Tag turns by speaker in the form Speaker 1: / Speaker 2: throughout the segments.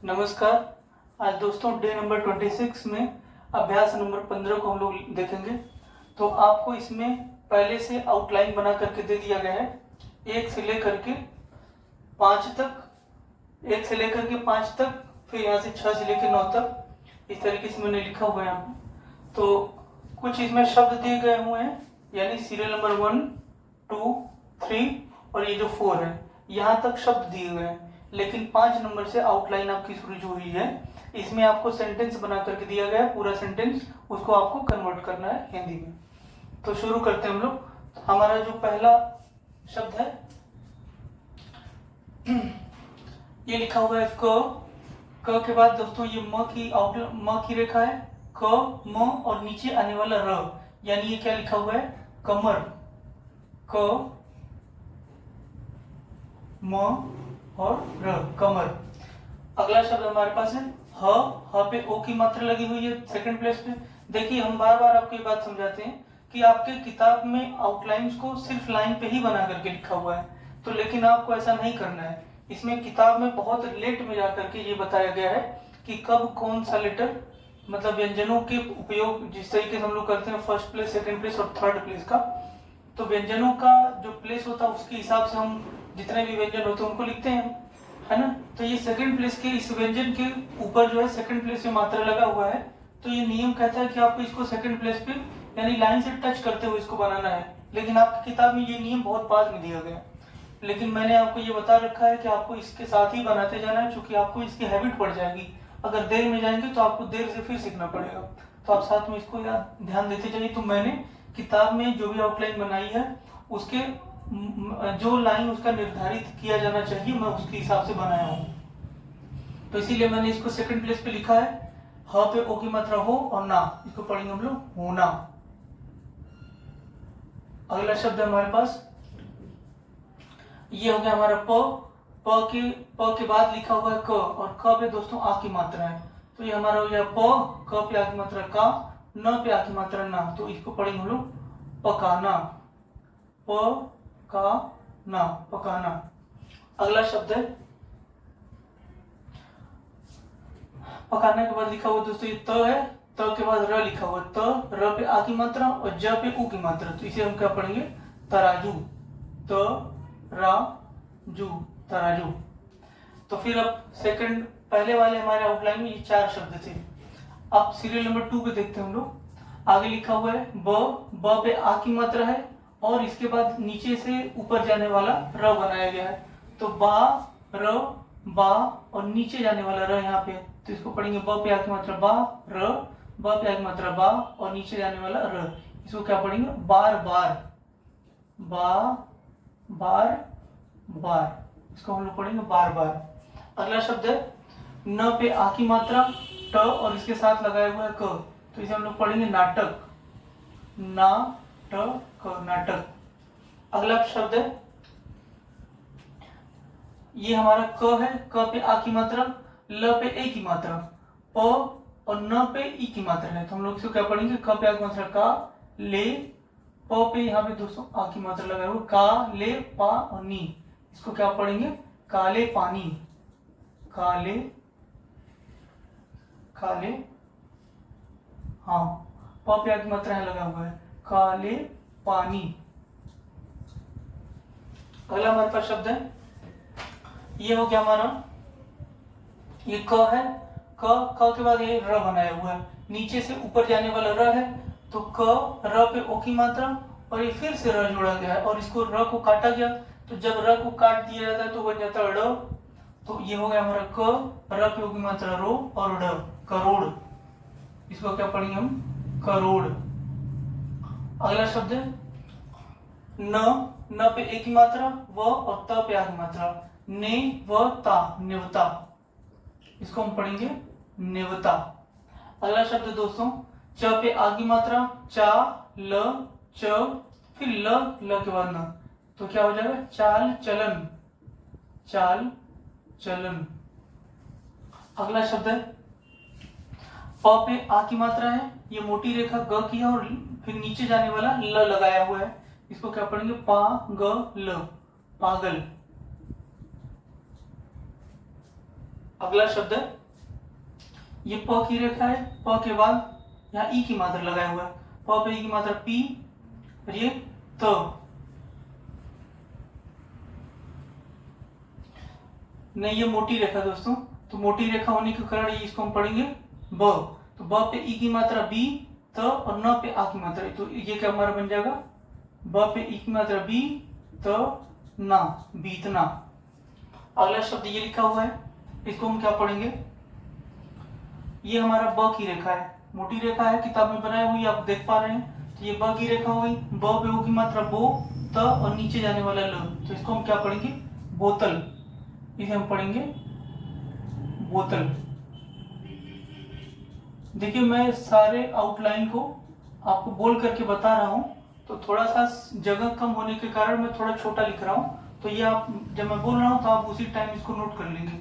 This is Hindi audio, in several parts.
Speaker 1: नमस्कार। आज दोस्तों डे नंबर 26 में अभ्यास नंबर 15 को हम लोग देखेंगे। तो आपको इसमें पहले से आउटलाइन बना करके दे दिया गया है 1 से लेकर के 5 तक, 1 से लेकर के 5 तक, फिर यहाँ से 6 से लेकर 9 तक। इस तरीके से मैंने लिखा हुआ है यहाँ पे। तो कुछ इसमें शब्द दिए गए हुए हैं, यानी सीरियल नंबर 1, 2, 3 और ये जो 4 है, यहाँ तक शब्द दिए गए हैं। लेकिन 5 नंबर से आउटलाइन आपकी शुरू जो हुई है, इसमें आपको सेंटेंस बना करके दिया गया है, पूरा सेंटेंस, उसको आपको कन्वर्ट करना है हिंदी में। तो शुरू करते हैं हम लोग। हमारा जो पहला शब्द है ये लिखा हुआ है क के बाद दोस्तों ये म की रेखा है, क म और नीचे आने वाला र, यानी ये क्या लिखा हुआ है, कमर। क म और र, कमर। अगला शब्द हमारे पास है ह पे ओ की मात्रा लगी हुई है सेकंड प्लेस पे। देखिए, हम बार बार आपको ये बात समझाते हैं कि आपके किताब में आउटलाइंस को सिर्फ लाइन पे ही बना करके लिखा हुआ है, तो लेकिन आपको ऐसा नहीं करना है। इसमें किताब में बहुत लेट में जाकर के ये बताया गया है कि कब कौन सा लेटर, मतलब व्यंजनों के उपयोग जिस तरीके से हम लोग करते हैं फर्स्ट प्लेस, सेकंड प्लेस और थर्ड प्लेस का, तो व्यंजनों का जो प्लेस होता है उसके हिसाब से हम जितने भी व्यंजन होते हैं उनको लिखते हैं, है ना। तो ये सेकंड प्लेस के इस व्यंजन के ऊपर जो है सेकंड प्लेस में मात्रा लगा हुआ है, तो ये नियम कहता है कि आपको इसको सेकंड प्लेस पे यानी लाइन से टच करते हुए इसको बनाना है। लेकिन आपकी किताब में ये नियम बहुत बाद में दिया गया, लेकिन मैंने आपको ये बता रखा है कि आपको इसके साथ ही बनाते जाना है, क्योंकि आपको इसकी हैबिट पड़ जाएगी। अगर देर में जाएंगे तो आपको देर से फिर सीखना पड़ेगा, तो आप साथ में इसको ध्यान देते जाइए। तो मैंने किताब में जो भी आउटलाइन बनाई है उसके जो लाइन उसका निर्धारित किया जाना चाहिए मैं उसके हिसाब से बनाया हूँ, तो इसीलिए मैंने इसको सेकंड प्लेस पे लिखा है। ह पे ओ की मात्रा हो और ना, इसको पढ़ेंगे हम लोग होना। अगला शब्द है हमारे पास, ये हो गया हमारा प के बाद लिखा हुआ है क, और क पे दोस्तों आ की मात्रा है, तो ये हमारा हो गया प, क पे आ की मात्रा का, न पे आ की मात्रा ना, तो इसको पढ़ेंगे हम लोग पकाना। पकाना, पकाना। अगला शब्द है पकाने के बाद लिखा हुआ दोस्तों ये त है, त के बाद र लिखा हुआ, त र पे आ की मात्रा और ज पे उ की मात्रा, तो इसे हम क्या पढ़ेंगे, तराजू। तराजू, तराजू। तो फिर अब सेकंड, पहले वाले हमारे आउटलाइन में ये 4 शब्द थे। अब सीरियल नंबर 2 पे देखते हैं हम लोग। आगे लिखा हुआ है ब पे आ की मात्रा है और इसके बाद नीचे से ऊपर जाने वाला र बनाया गया है, तो बा, र, बा और नीचे जाने वाला र यहाँ पे, तो इसको पढ़ेंगे ब पे आ की मात्रा बा, र, ब पे आ की मात्रा बा और नीचे जाने वाला र, इसको क्या पढ़ेंगे, बार बार। बा, बार, बार, इसको हम लोग पढ़ेंगे बार बार। अगला शब्द है न पे आ की मात्रा ट और इसके साथ लगाया हुआ है क, तो इसे हम लोग पढ़ेंगे नाटक। नाटक, नाटक। अगला शब्द है, ये हमारा क है, क पे आ की मात्रा, ल पे ए की मात्रा, प और न पे ई की मात्रा है, तो हम लोग इसको क्या पढ़ेंगे, क पे आ की मात्रा का, ले, प पे यहाँ पे दोस्तों आ की मात्रा लगाया हुआ, का, ले, पा और नी, इसको क्या पढ़ेंगे, काले पानी। काले, काले, हाँ, प पे आ की मात्रा है लगा हुआ है, काले पानी। अगला हमारे पास शब्द है, ये हो गया हमारा, ये क है, क के बाद ये र बनाया हुआ है, नीचे से ऊपर जाने वाला र है, तो क, र पे ओ की मात्रा और ये फिर से र जोड़ा गया है और इसको र को काटा गया, तो जब र को काट दिया जाता है तो बन जाता है ड, तो ये हो गया हमारा क, र पे ओ की मात्रा रो और ड, करोड़। इसको क्या पढ़ेंगे हम, करोड़। अगला शब्द है न पे ए की मात्रा, व और त पे आ की मात्रा, ने व ता, नेवता, इसको हम पढ़ेंगे नेवता। अगला शब्द दोस्तों, च पे आ की मात्रा, चा, ल, च, फिर ल के बाद न, तो क्या हो जाएगा, चाल चलन। चाल चलन। अगला शब्द है प पे आ की मात्रा है, ये मोटी रेखा ग की है और फिर नीचे जाने वाला ल लगाया हुआ है, इसको क्या पढ़ेंगे, पा, ग, ल, पागल। अगला शब्द है, ये प की रेखा है, प के बाद यहाँ ई की मात्रा लगाया हुआ है, प पे ई की मात्रा पी, और ये त नहीं, ये मोटी रेखा दोस्तों, तो मोटी रेखा होने के कारण इसको हम पढ़ेंगे ब, तो ब पे ई की मात्रा बी, त, और न पे आ की मात्रा, तो ये क्या हमारा बन जाएगा, ब पे ई की मात्रा बी, त, ना, बीतना। अगला शब्द ये लिखा हुआ है, इसको हम क्या पढ़ेंगे, ये हमारा ब की रेखा है, मोटी रेखा है, किताब में बनाई हुई आप देख पा रहे हैं, तो ये ब की रेखा हुई, ब पे ओ की मात्रा बो, त, और नीचे जाने वाला ल, तो इसको हम क्या पढ़ेंगे, बोतल, इसे हम पढ़ेंगे बोतल। देखिए मैं सारे आउटलाइन को आपको बोल करके बता रहा हूं, तो थोड़ा सा जगह कम होने के कारण मैं थोड़ा छोटा लिख रहा हूं, तो ये आप जब मैं बोल रहा हूं तो आप उसी टाइम इसको नोट कर लेंगे,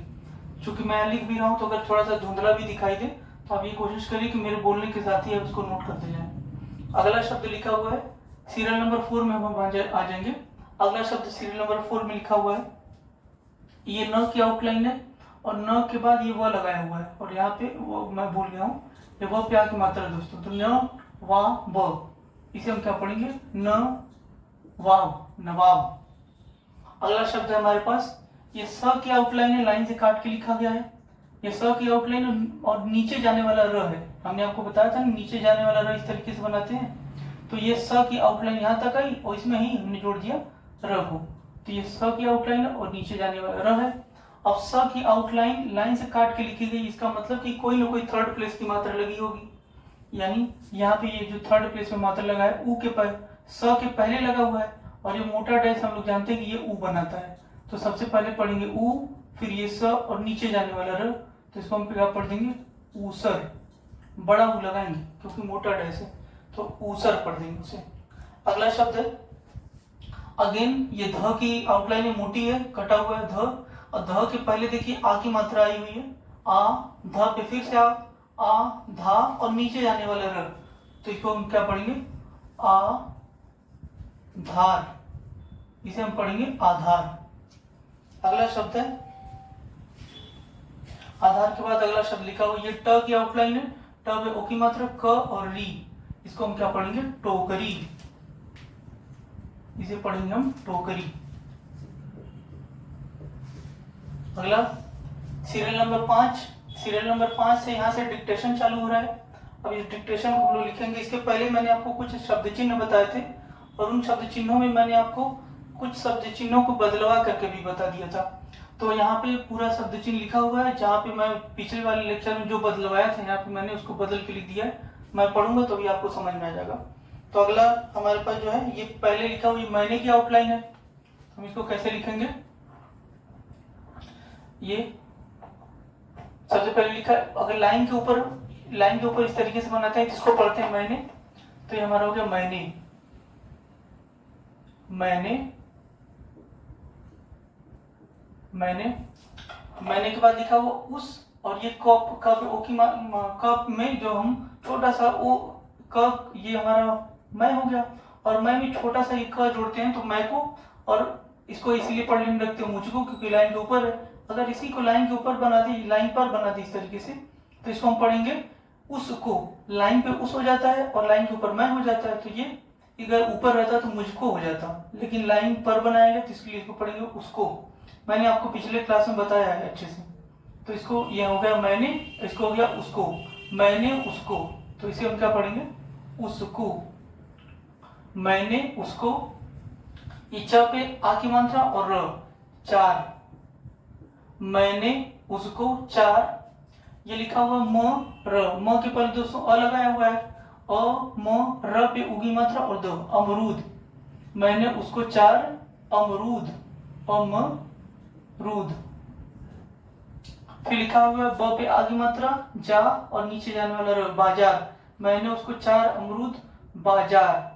Speaker 1: क्योंकि मैं लिख भी रहा हूं, तो अगर थोड़ा सा धुंधला भी दिखाई दे तो आप ये कोशिश करिए कि मेरे बोलने के साथ ही आप इसको नोट करते जाएं। अगला शब्द लिखा हुआ है सीरियल नंबर 4 में, हम आ जाएंगे। अगला शब्द सीरियल नंबर 4 में लिखा हुआ है, ये न की आउटलाइन है, और न के बाद ये व लगाया हुआ है, और यहाँ पे वो मैं भूल गया हूँ, ये व प्यार की मात्रा दोस्तों, तो न वा ब, इसे हम क्या पढ़ेंगे, न वाव, नवाब। अगला शब्द है हमारे पास, ये स की आउटलाइन है, लाइन से काट के लिखा गया है, ये स की आउटलाइन और नीचे जाने वाला र है, हमने आपको बताया था नीचे जाने वाला र इस तरीके से बनाते हैं, तो ये स की आउटलाइन यहाँ तक आई और इसमें ही हमने जोड़ दिया र को, तो ये स की आउटलाइन और नीचे जाने वाला र है। अब स की आउटलाइन लाइन से काट के लिखी गई, इसका मतलब कि कोई ना कोई थर्ड प्लेस की मात्रा लगी होगी, यानी यहाँ पे ये जो थर्ड प्लेस में मात्रा लगा है ऊ के स के पहले लगा हुआ है, और ये मोटा डैश हम लोग जानते हैं कि ये ऊ बनाता है, तो सबसे पहले पढ़ेंगे ऊ, फिर ये स और नीचे जाने वाला र, तो इसको हम क्या पढ़ देंगे, ऊसर, बड़ा ऊ लगाएंगे क्योंकि मोटा डैश है, तो ऊसर पढ़ देंगे उसे। अगला शब्द है, अगेन ये ध की आउटलाइन मोटी है, कटा हुआ है ध, और ध के पहले देखिए आ की मात्रा आई हुई है, आ, ध पे फिर से आ, धा, और नीचे जाने वाला र, तो इसको हम क्या पढ़ेंगे, आ धार, इसे हम पढ़ेंगे आधार। अगला शब्द है, आधार के बाद अगला शब्द लिखा हुआ, ये ट की आउटलाइन है, ट पे ओ की मात्रा क और री, इसको हम क्या पढ़ेंगे, टोकरी, इसे पढ़ेंगे हम टोकरी। अगला सीरियल नंबर 5, सीरियल नंबर 5 से यहाँ से डिक्टेशन चालू हो रहा है। अब इस डिक्टेशन को हम लोग लिखेंगे, इसके पहले मैंने आपको कुछ शब्द चिन्ह बताए थे, और उन शब्द चिन्हों में मैंने आपको कुछ शब्द चिन्हों को बदलवा करके भी बता दिया था, तो यहाँ पे पूरा शब्द चिन्ह लिखा हुआ है, जहाँ पे मैं पिछले वाले लेक्चर में जो बदलवाया था यहाँ पे मैंने उसको बदल के लिख दिया है, मैं पढ़ूंगा तो भी आपको समझ में आ जाएगा। तो अगला हमारे पास जो है, ये पहले लिखा हुआ, ये महीने की आउटलाइन है, हम इसको कैसे लिखेंगे, ये सबसे पहले लिखा है, अगर लाइन के ऊपर इस तरीके से बनाते हैं, जिसको पढ़ते हैं महीने, तो ये हमारा हो गया महीने, महीने के बाद लिखा हुआ उस, और ये कप ओ की कप में जो हम छोटा सा ओ क, ये हमारा मैं हो गया, और मैं में छोटा सा एक क जोड़ते हैं तो मैं को, और इसको इसीलिए पढ़ने में रखते हैं मुझको क्योंकि लाइन के ऊपर है। अगर इसी को लाइन के ऊपर बना दी, लाइन पर बना दी इस तरीके से, तो इसको हम पढ़ेंगे उसको, लाइन पे उस हो जाता है और लाइन के ऊपर मैं हो जाता है, तो ये अगर ऊपर रहता तो मुझको हो जाता, लेकिन लाइन पर बनाएगा तो इसके लिए इसको पढ़ेंगे उसको। मैंने आपको पिछले क्लास में बताया है अच्छे से, तो इसको ये हो गया मैंने, इसको हो गया उसको, मैंने उसको, तो इसे हम क्या पढ़ेंगे, उसको, मैंने उसको। इच्छा पे आ की मात्रा और र, चार, मैंने उसको चार। ये लिखा हुआ म र, म के पहले दोस्तों अ लगाया हुआ है, अ म र पे उगी मात्रा और दो, अमरूद, मैंने उसको चार अमरूद, अमरूद। फिर लिखा हुआ है ब पे आगी मात्रा जा और नीचे जाने वाला र, बाजार, मैंने उसको चार अमरूद बाजार,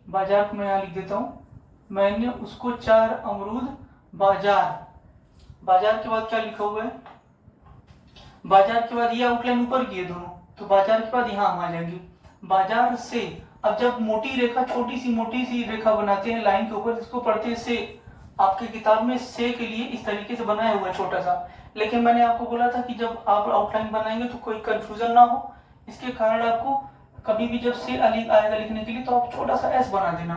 Speaker 1: बाजार को मैं यहाँ लिख देता हूँ, मैंने उसको चार अमरूद बाजार। बाजार के बाद क्या लिखा हुआ है, बाजार के बाद ये आउटलाइन ऊपर की है दोनों, तो बाजार के बाद यहाँ हम आ जाएंगे, बाजार से। अब जब मोटी रेखा छोटी सी रेखा बनाते हैं लाइन के ऊपर, इसको पढ़ते हैं से, आपके किताब में से के लिए इस तरीके से बनाया हुआ है छोटा सा, लेकिन मैंने आपको बोला था कि जब आप आउटलाइन बनाएंगे तो कोई कंफ्यूजन ना हो, इसके कारण आपको कभी भी जब से आएगा लिखने के लिए तो आप छोटा सा एस बना देना,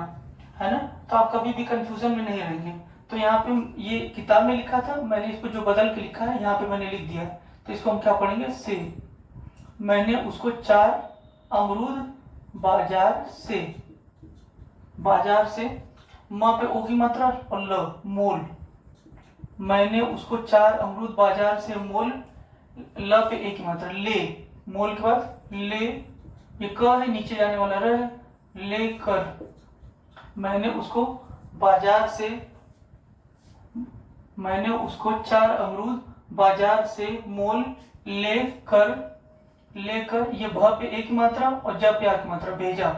Speaker 1: है ना, तो आप कभी भी कंफ्यूजन में नहीं रहेंगे। तो यहाँ पे ये किताब में लिखा था, मैंने इसको जो बदल के लिखा है यहाँ पे मैंने लिख दिया, तो इसको हम क्या पढ़ेंगे, से। मैंने उसको 4 अमरूद बाजार से, बाजार से, म पे ओ की मात्रा और ल, मोल। मैंने उसको 4 अमरूद बाजार से मोल, ल पे ए की मात्रा, ले, मोल के बाद ले, ये क है नीचे जाने वाला र है, ले कर। मैंने उसको बाजार से, मैंने उसको 4 अमरूद बाजार से मोल लेकर, लेकर, ये भ पे एक मात्रा और ज पे आ की मात्रा, भेजा।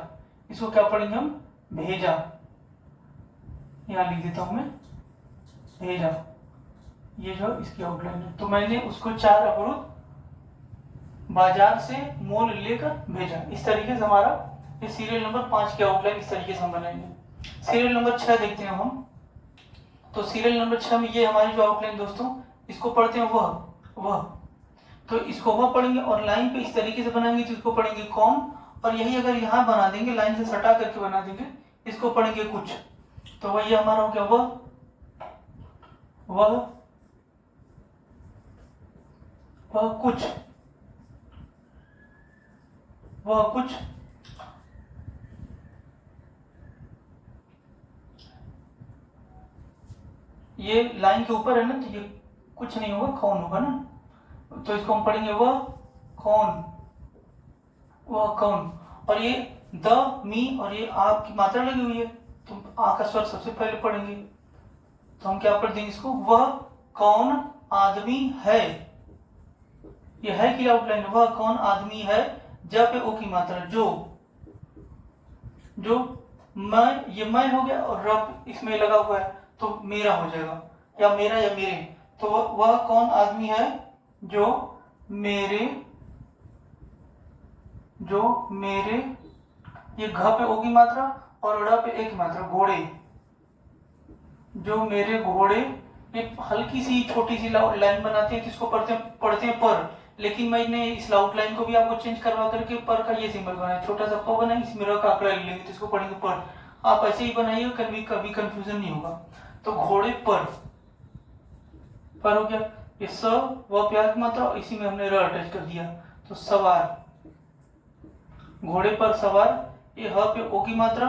Speaker 1: इसको क्या पढ़ेंगे हम, भेजा। यहां लिख देता हूं मैं, भेजा। ये जो इसकी आउटलाइन है, तो मैंने उसको 4 अमरूद बाजार से मोल लेकर भेजा। इस तरीके से हमारा ये सीरियल नंबर 5 की आउटलाइन इस तरीके से हम बनाएंगे। सीरियल नंबर 6 देखते हैं हम। तो सीरियल नंबर 6 में ये हमारी जो आउटलाइन दोस्तों, इसको पढ़ते हैं वह। तो इसको वह पढ़ेंगे और लाइन पे इस तरीके से बनाएंगे तो इसको पढ़ेंगे कौन, और यही अगर यहाँ बना देंगे, लाइन से सटा करके बना देंगे, इसको पढ़ेंगे कुछ। तो वही हमारा हो गया वह कुछ, वह कुछ। ये लाइन के ऊपर है ना, तो ये कुछ नहीं होगा, कौन होगा ना, तो इसको हम पढ़ेंगे वह कौन, वह कौन। और ये द, मी और ये आप की मात्रा लगी हुई है, तो आ का स्वर सबसे पहले पढ़ेंगे, तो हम क्या पढ़ देंगे इसको, वह कौन आदमी है। ये है की आउटलाइन, वह कौन आदमी है, ज पे ओ की मात्रा, जो मैं, ये मैं हो गया और रब इसमें लगा हुआ है तो मेरा हो जाएगा, या मेरा या मेरे। तो वह कौन आदमी है जो मेरे, ये घ पे ओ की मात्रा और ड़ पे ए की मात्रा, घोड़े, जो मेरे घोड़े। ये हल्की सी छोटी सी लाइन बनाते हैं तो इसको पढ़ते हैं पर, लेकिन मैंने इस आउटलाइन को भी आपको चेंज करवा करके पर का ये सिंबल बनाया, छोटा सा प बना, इसमें र का आंकड़ा ले लेंगे तो इसको पढ़ेंगे पर। आप ऐसे ही बनाइए, कभी कंफ्यूजन नहीं होगा। तो घोड़े पर हो गया। ये स व प्यार की मात्रा, इसी में हमने र अटैच कर दिया, तो सवार, घोड़े पर सवार। ये ह पे ओ की मात्रा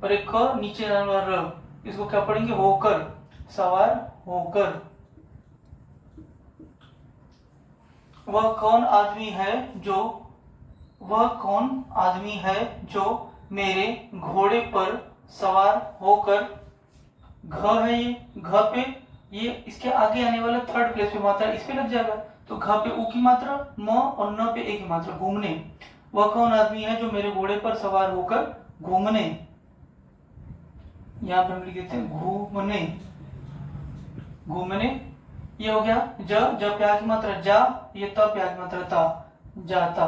Speaker 1: और एक क नीचे जाने वाला र, इसको क्या पढ़ेंगे, होकर, सवार होकर। वह कौन आदमी है जो, वह कौन आदमी है जो मेरे घोड़े पर सवार होकर, घ है ये, घ पे ये इसके आगे आने वाला थर्ड प्लेस पे मात्रा इस पे लग जाएगा, तो घ पे ऊ की मात्रा, म और न पे ए की मात्रा, घूमने। वह कौन आदमी है जो मेरे घोड़े पर सवार होकर घूमने, यहाँ पर हम लिख देते हैं घूमने, घूमने। ये हो गया ज प्यार की मात्रा जा, ये त प्यार की मात्रा ता, जाता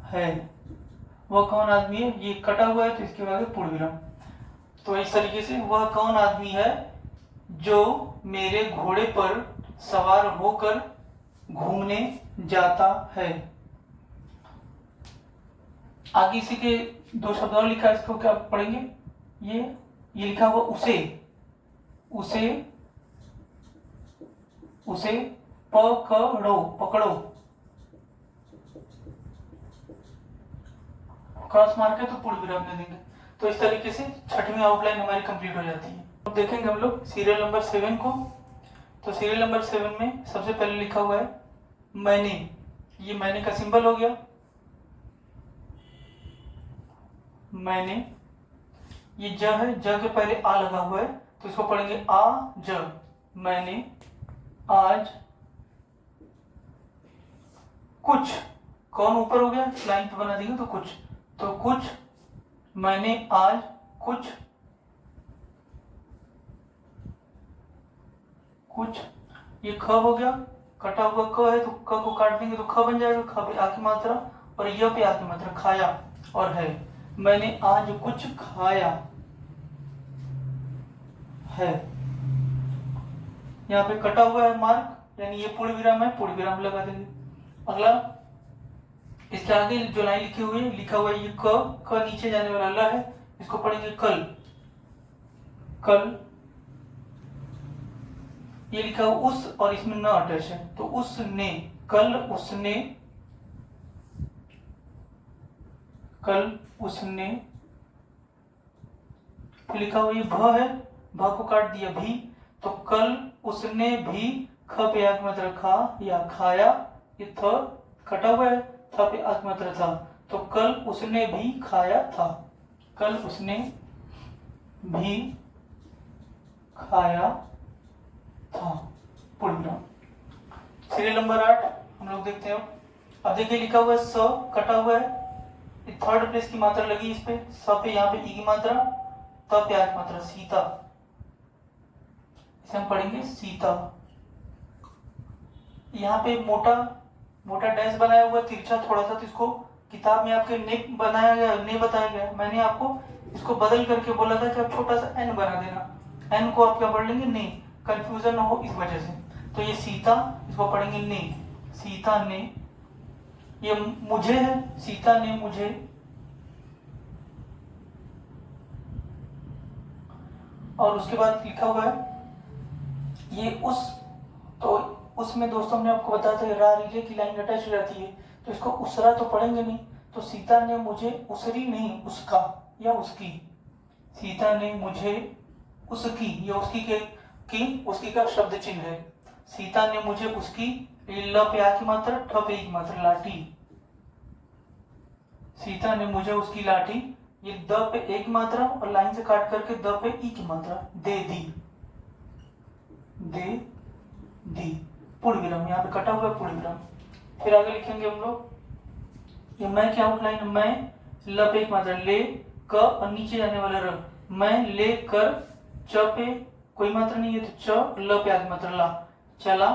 Speaker 1: है। वह कौन आदमी है, ये कटा हुआ है तो इसके आगे पूर्ण विराम। तो इस तरीके से वह कौन आदमी है जो मेरे घोड़े पर सवार होकर घूमने जाता है। आगे इसी के 2 शब्द और लिखा है, इसको क्या पढ़ेंगे, ये लिखा हुआ उसे पकड़ो, क्रॉस मार्क है तो पूर्ण विराम दे देंगे। तो इस तरीके से 6वीं आउटलाइन हमारी कंप्लीट हो जाती है। अब देखेंगे हम लोग सीरियल नंबर 7 को। तो सीरियल नंबर 7 में सबसे पहले लिखा हुआ है मैंने, ये मैंने का सिंबल हो गया, मैंने। ये ज है, ज के पहले आ लगा हुआ है तो इसको पढ़ेंगे आज, मैंने आज कुछ, कौन ऊपर हो गया, लाइन पे बना देंगे तो कुछ, तो कुछ, मैंने आज कुछ, ये ख हो गया, कटा हुआ क है तो क को काट देंगे तो ख बन जाएगा, ख पे आ की मात्रा और य पे आ की मात्रा, खाया और है। मैंने आज कुछ खाया है। यहाँ पे कटा हुआ है मार्क, यानी ये पूर्ण विराम है, पूर्ण विराम लगा देंगे। अगला इसके आगे जो लाइन लिखी हुई है, लिखा हुआ है ये क नीचे जाने वाला ल है, इसको पढ़ेंगे कल। कल ये लिखा हुआ उस, और इसमें न अटैच है, तो उसने, कल उसने, कल उसने। लिखा हुआ ये भ है, भ को काट दिया भी, तो कल उसने भी ख पे आगमत रखा या खाया, ये थ कटा हुआ है, थ पे आगमत था, तो कल उसने भी खाया था। कल उसने भी खाया था, पूर्ण विराम। सीरियल नंबर 8 हम लोग देखते हैं। अब देखिए लिखा हुआ है स कटा हुआ है, थर्ड प्लेस की मात्रा लगी इस पे, स पे यहाँ पे ई की मात्रा, त पे आ की मात्रा, सीता। इसे हम पढ़ेंगे सीता। यहाँ पे मोटा मोटा डैश बनाया हुआ तिरछा थोड़ा सा, तो इसको किताब में आपके ने बनाया गया, ने बताया गया, मैंने आपको इसको बदल करके बोला था कि आप छोटा सा एन बना देना, एन को आप क्या पढ़ लेंगे, ने, कंफ्यूजन ना हो इस वजह से। तो ये सीता, इसको पढ़ेंगे ने, सीता ने। ये मुझे है, सीता ने मुझे। और उसके बाद लिखा हुआ है ये उस, तो उसमें दोस्तों हमने आपको बताया था रा रीले की लाइन अटैच रहती है, तो इसको उसरा तो पढ़ेंगे नहीं, तो सीता ने मुझे उसरी नहीं, उसका या उसकी, सीता ने मुझे उसकी, या उसकी के की, उसकी का शब्द चिन्ह है, सीता ने मुझे उसकी, ल पे आ की मात्रा, ठ पे ई की मात्रा, लाठी। सीता ने मुझे उसकी लाठी, ये द पे एक मात्रा और लाइन से काट करके द पे ई की मात्रा, दे दी, दे दी, पूर्ण विराम। यहाँ पे कटा हुआ है पूर्ण विराम। फिर आगे लिखेंगे हम लोग, ये मैं क्या आउटलाइन, मैं ल पे एक मात्रा, ले क और नीचे जाने वाला र, मैं ले कर, च पे कोई मात्रा नहीं है तो च, ल पे आगे मात्रा ला, चला।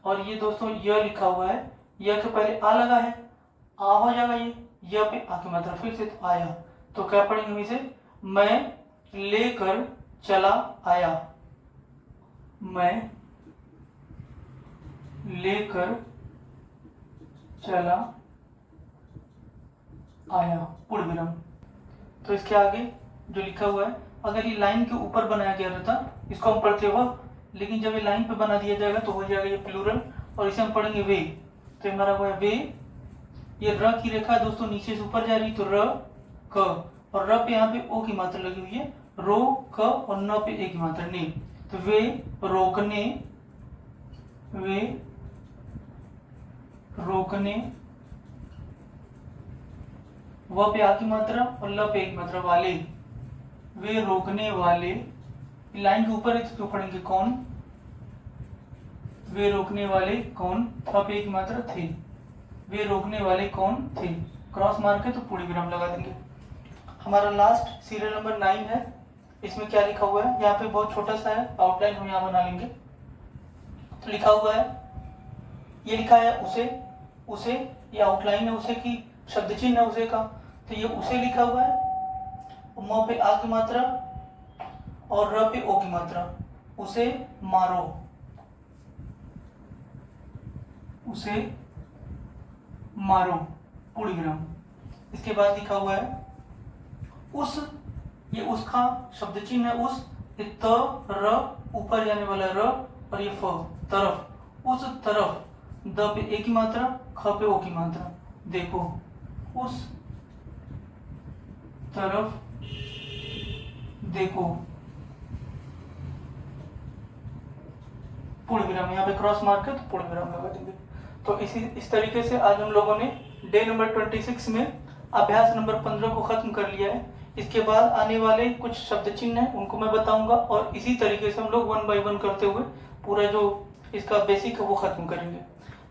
Speaker 1: और ये दोस्तों य लिखा हुआ है, य के पहले आ लगा है, आ हो जाएगा ये, य पे आ की मात्रा फिर से तो आया, तो क्या पढ़ेंगे हम इसे, मैं लेकर चला आया, मैं लेकर चला आया, पूर्ण विराम। तो इसके आगे जो लिखा हुआ है, अगर ये लाइन के ऊपर बनाया गया रहता इसको हम पढ़ते हुआ, लेकिन जब ये लाइन पे बना दिया जाएगा तो हो जाएगा ये प्लूरल, और इसे हम पढ़ेंगे वे। तो हमारा हुआ है वे, ये र की रेखा दोस्तों नीचे से ऊपर जा रही, तो र क, और र पे यहाँ पे ओ की मात्रा लगी हुई है, रो क, और न पे ए की मात्रा, ने। तो वे रोकने, वे रोकने, व पे आ की मात्रा और ल पे एक मात्रा, वाले, वे रोकने वाले। लाइन के ऊपर इसको पढ़ेंगे कौन, वे रोकने वाले कौन, थ पे एक मात्रा, थे, वे रोकने वाले कौन थे, क्रॉस मार्क है तो पूर्ण विराम लगा देंगे। हमारा लास्ट सीरियल नंबर 9 है, इसमें क्या लिखा हुआ है, यहाँ पे बहुत छोटा सा है, आउटलाइन हम यहाँ बना लेंगे। तो लिखा हुआ है, ये लिखा है उसे, उसे, ये आउटलाइन है उसे की, शब्द चिन्ह है उसे का, तो ये उसे लिखा हुआ है, म पे आ की मात्रा और र पे ओ की मात्रा, उसे मारो, उसे मारो, पूर्ण विराम। इसके बाद लिखा हुआ है उस, ये उसका शब्द चिन्ह है उस, ये त र ऊपर जाने वाला र, और ये फ, तरफ, उस तरफ, द पे ए की मात्रा, ख पे ओ की मात्रा, देखो, उस तरफ देखो, पूर्ण विराम। यहाँ पे क्रॉस मार्क है तो पूर्ण विराम लगा देंगे। तो इस तरीके से आज हम लोगों ने डे नंबर 26 में अभ्यास नंबर 15 को खत्म कर लिया है। इसके बाद आने वाले कुछ शब्द चिन्ह हैं उनको मैं बताऊंगा, और इसी तरीके से हम लोग 1 बाय 1 करते हुए पूरा जो इसका बेसिक है वो खत्म करेंगे।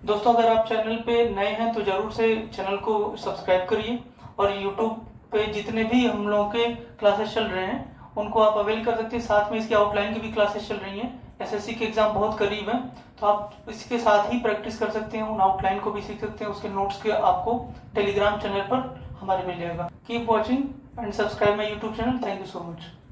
Speaker 1: दोस्तों अगर आप चैनल पे नए हैं तो जरूर से चैनल को सब्सक्राइब करिए, और यूट्यूब पे जितने भी हम लोगों के क्लासेस चल रहे हैं उनको आप अवेल कर सकते हैं। साथ में इसकी आउटलाइन की भी क्लासेस चल रही हैं, एसएससी के एग्जाम बहुत करीब है, तो आप इसके साथ ही प्रैक्टिस कर सकते हैं, उन आउटलाइन को भी सीख सकते हैं। उसके नोट्स के आपको टेलीग्राम चैनल पर हमारे मिल जाएगा। Keep watching and subscribe my YouTube channel. Thank you so much.